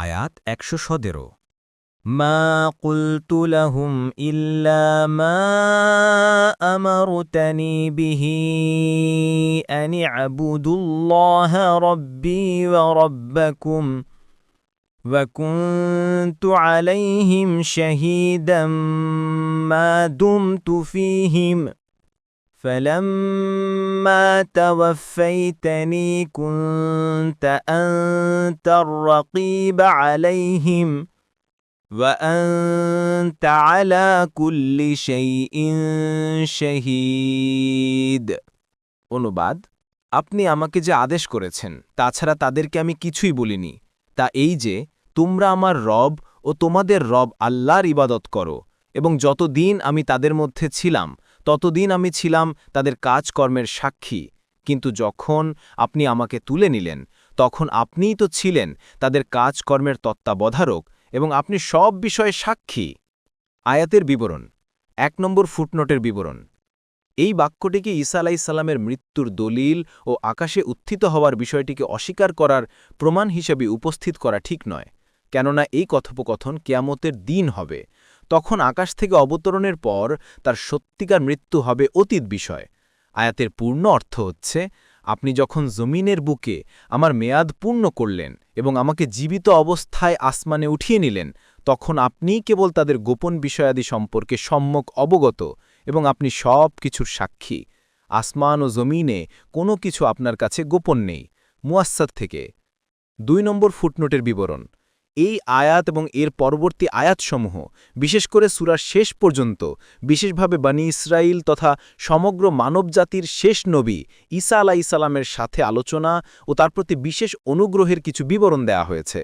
আয়াত ১১৭। ما قلت لهم إلا ما أمرتني به أن اعبدوا الله ربي وربكم وكنت عليهم شهيدا ما دمت فيهم فلما توفيتني كنت أنت الرقيب عليهم وأنت على كل شيء شهيد। অনুবাদ, আপনি আমাকে যে আদেশ করেছেন তাছাড়া তাদেরকে আমি কিছুই বলিনি, তা এই যে তোমরা আমার রব ও তোমাদের রব আল্লাহর ইবাদত করো, এবং যতদিন আমি তাদের মধ্যে ছিলাম ততদিন আমি ছিলাম তাদের কাজকর্মের সাক্ষী। কিন্তু যখন আপনি আমাকে তুলে নিলেন তখন আপনিই তো ছিলেন তাদের কাজকর্মের তত্ত্বাবধারক এবং আপনি সব বিষয়ে সাক্ষী। আয়াতের বিবরণ। ১ নম্বর ফুটনোটের বিবরণ। এই বাক্যটিকে ঈসা আলাইহিসসালামের মৃত্যুর দলিল ও আকাশে উত্থিত হওয়ার বিষয়টিকে অস্বীকার করার প্রমাণ হিসেবে উপস্থিত করা ঠিক নয়, কেননা এই কথোপকথন কিয়ামতের দিন হবে। তখন আকাশ থেকে অবতরণের পর তার সত্যিকার মৃত্যু হবে অতীত বিষয়। আয়াতের পূর্ণ অর্থ হচ্ছে, আপনি যখন জমিনের বুকে আমার মেয়াদ পূর্ণ করলেন এবং আমাকে জীবিত অবস্থায় আসমানে উঠিয়ে নিলেন, তখন আপনিই কেবল তাদের গোপন বিষয়াদি সম্পর্কে সম্যক অবগত এবং আপনি সব কিছুর সাক্ষী। আসমান ও জমিনে কোনো কিছু আপনার কাছে গোপন নেই। মুয়াসসাদ থেকে। ২ নম্বর ফুটনোটের বিবরণ। এই আয়াত এবং এর পরবর্তী আয়াতসমূহ, বিশেষ করে সূরার শেষ পর্যন্ত, বিশেষভাবে বনী ইসরাইল তথা সমগ্র মানবজাতির শেষ নবী ঈসা আলাইহিসসালামের সাথে আলোচনা ও তার প্রতি বিশেষ অনুগ্রহের কিছু বিবরণ দেয়া হয়েছে।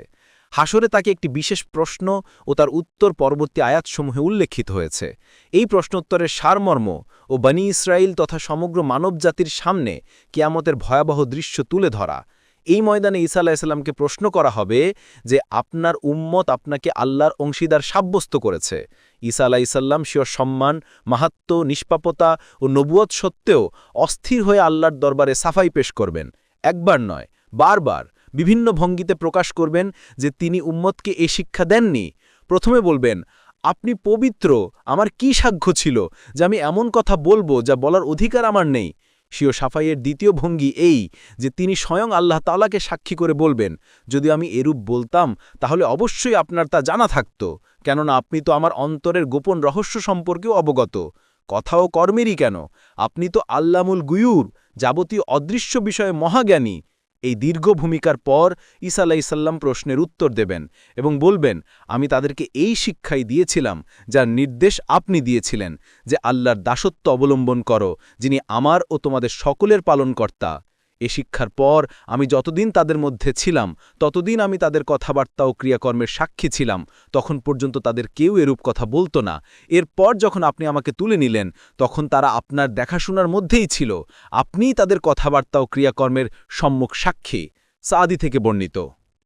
হাসরে তাকে একটি বিশেষ প্রশ্ন ও তার উত্তর পরবর্তী আয়াতসমূহে উল্লেখিত হয়েছে। এই প্রশ্নোত্তরের সারমর্ম ও বনী ইসরাইল তথা সমগ্র মানবজাতির সামনে কিয়ামতের ভয়াবহ দৃশ্য তুলে ধরা। এই ময়দানে ঈসা আলাইহিসসালামকে প্রশ্ন করা হবে যে আপনার উম্মত আপনাকে আল্লাহর অংশীদার সাব্যস্ত করেছে। ঈসা আলাইহিসসালাম স্বীয় সম্মান, মাহাত্ম্য, নিষ্পাপতা ও নবুয়ত সত্ত্বেও অস্থির হয়ে আল্লাহর দরবারে সাফাই পেশ করবেন। একবার নয়, বারবার বিভিন্ন ভঙ্গিতে প্রকাশ করবেন যে তিনি উম্মতকে এ শিক্ষা দেননি। প্রথমে বলবেন, আপনি পবিত্র, আমার কি সাক্ষ্য ছিল যে আমি এমন কথা বলবো যা বলার অধিকার আমার নেই। স্বীয় সাফাইয়ের দ্বিতীয় ভঙ্গি এই যে তিনি স্বয়ং আল্লাহ তাআলাকে সাক্ষী করে বলবেন, যদি আমি এরূপ বলতাম তাহলে অবশ্যই আপনার তা জানা থাকত, কেননা আপনি তো আমার অন্তরের গোপন রহস্য সম্পর্কেও অবগত। কথা ও কর্মেরই কেন, আপনি তো আল্লামুল গুয়ুর, যাবতীয় অদৃশ্য বিষয়ে মহাজ্ঞানী। এই দীর্ঘ ভূমিকার পর ঈসা আলাইহিসসালাম প্রশ্নের উত্তর দেবেন এবং বলবেন, আমি তাদেরকে এই শিক্ষাই দিয়েছিলাম যার নির্দেশ আপনি দিয়েছিলেন, যে আল্লাহর দাসত্ব অবলম্বন করো, যিনি আমার ও তোমাদের সকলের পালনকর্তা। এ শিক্ষার পর আমি যতদিন তাদের মধ্যে ছিলাম ততদিন আমি তাদের কথাবার্তা ও ক্রিয়াকর্মের সাক্ষী ছিলাম, তখন পর্যন্ত তাদের কেউ এরূপ কথা বলতো না। এরপর যখন আপনি আমাকে তুলে নিলেন তখন তারা আপনার দেখাশোনার মধ্যেই ছিল, আপনিই তাদের কথাবার্তা ও ক্রিয়াকর্মের সম্মুখ সাক্ষী। সাদি থেকে বর্ণিত।